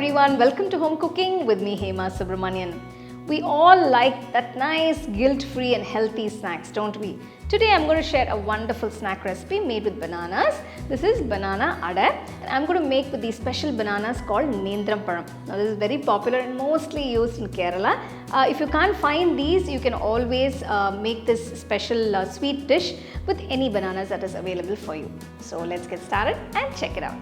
everyone, welcome to Home Cooking with me Hema Subramanian. We all like that nice guilt-free and healthy snacks, don't we? Today I'm going to share a wonderful snack recipe made with bananas. This is Banana Ada and I'm going to make with these special bananas called Nenthrappazham. Now this is very popular and mostly used in Kerala. If you can't find these, you can always make this special sweet dish with any bananas that is available for you. So let's get started and check it out.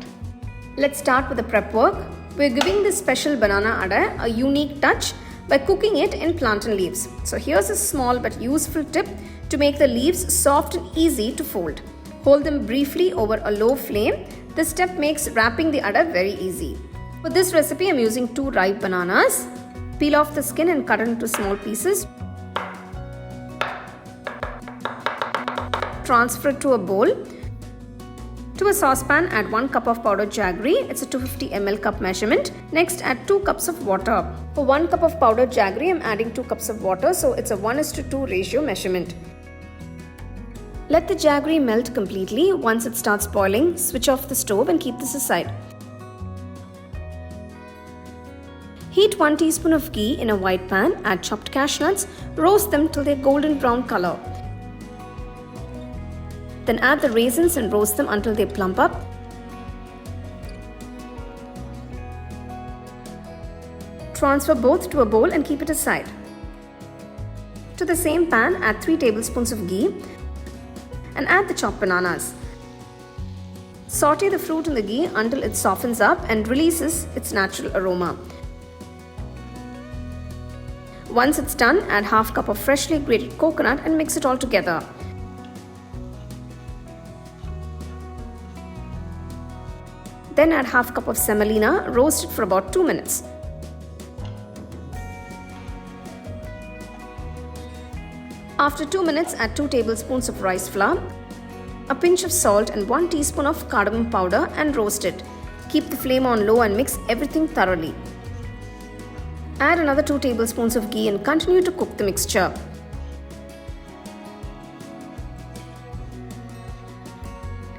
Let's start with the prep work. We're giving this special Banana Ada a unique touch by cooking it in plantain leaves. So here's a small but useful tip to make the leaves soft and easy to fold. Hold them briefly over a low flame. This step makes wrapping the Ada very easy. For this recipe, I'm using 2 ripe bananas. Peel off the skin and cut it into small pieces. Transfer it to a bowl. To a saucepan, add 1 cup of powdered jaggery. It's a 250 ml cup measurement. Next, add 2 cups of water. For 1 cup of powdered jaggery, I'm adding 2 cups of water, so it's a 1:2 ratio measurement. Let the jaggery melt completely. Once it starts boiling, switch off the stove and keep this aside. Heat 1 teaspoon of ghee in a wide pan. Add chopped cashew nuts. Roast them till they're golden brown color. Then add the raisins and roast them until they plump up. Transfer both to a bowl and keep it aside. To the same pan, add 3 tablespoons of ghee and add the chopped bananas. Saute the fruit in the ghee until it softens up and releases its natural aroma. Once it's done, add half cup of freshly grated coconut and mix it all together. Then add half cup of semolina, roast it for about 2 minutes. After 2 minutes, add 2 tablespoons of rice flour, a pinch of salt and 1 teaspoon of cardamom powder and roast it. Keep the flame on low and mix everything thoroughly. Add another 2 tablespoons of ghee and continue to cook the mixture.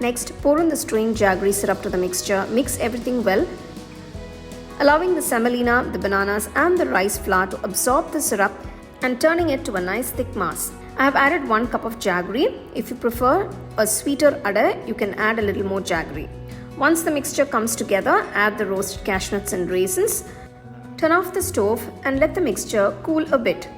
Next, pour in the strained jaggery syrup to the mixture. Mix everything well, allowing the semolina, the bananas and the rice flour to absorb the syrup and turning it to a nice thick mass. I have added 1 cup of jaggery. If you prefer a sweeter Ada, you can add a little more jaggery. Once the mixture comes together, add the roasted cashew nuts and raisins. Turn off the stove and let the mixture cool a bit.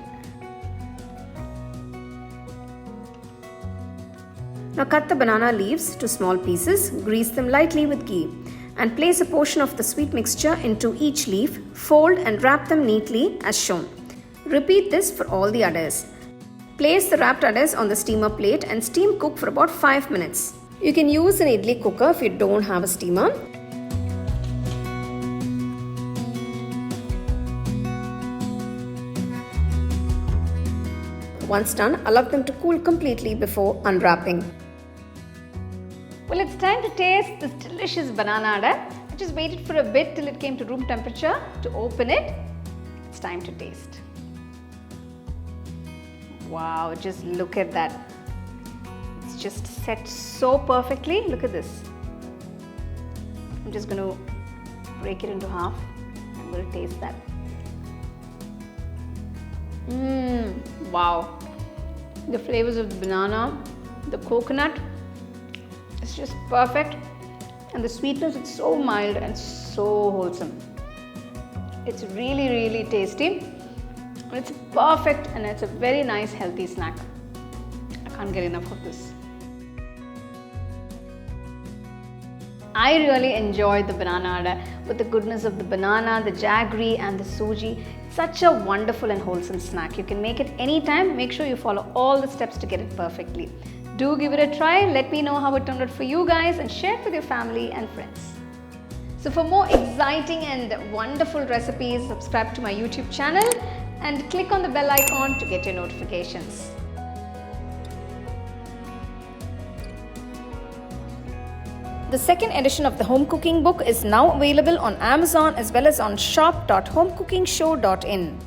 Now cut the banana leaves to small pieces, grease them lightly with ghee and place a portion of the sweet mixture into each leaf, fold and wrap them neatly as shown. Repeat this for all the Adas. Place the wrapped Adas on the steamer plate and steam cook for about 5 minutes. You can use an idli cooker if you don't have a steamer. Once done, allow them to cool completely before unwrapping. Well, it's time to taste this delicious Banana Ada. I just waited for a bit till it came to room temperature to open it. It's time to taste. Wow, just look at that. It's just set so perfectly. Look at this. I'm just going to break it into half. I'm going to taste that. Wow. The flavors of the banana, the coconut, it's just perfect. And the sweetness, it's so mild and so wholesome. It's really, really tasty. It's perfect and it's a very nice healthy snack. I can't get enough of this. I really enjoyed the Banana Ada with the goodness of the banana, the jaggery and the suji. Such a wonderful and wholesome snack. You can make it anytime. Make sure you follow all the steps to get it perfectly. Do give it a try. Let me know how it turned out for you guys and share it with your family and friends. So for more exciting and wonderful recipes, subscribe to my YouTube channel and click on the bell icon to get your notifications. The second edition of the home cooking book is now available on Amazon as well as on shop.homecookingshow.in.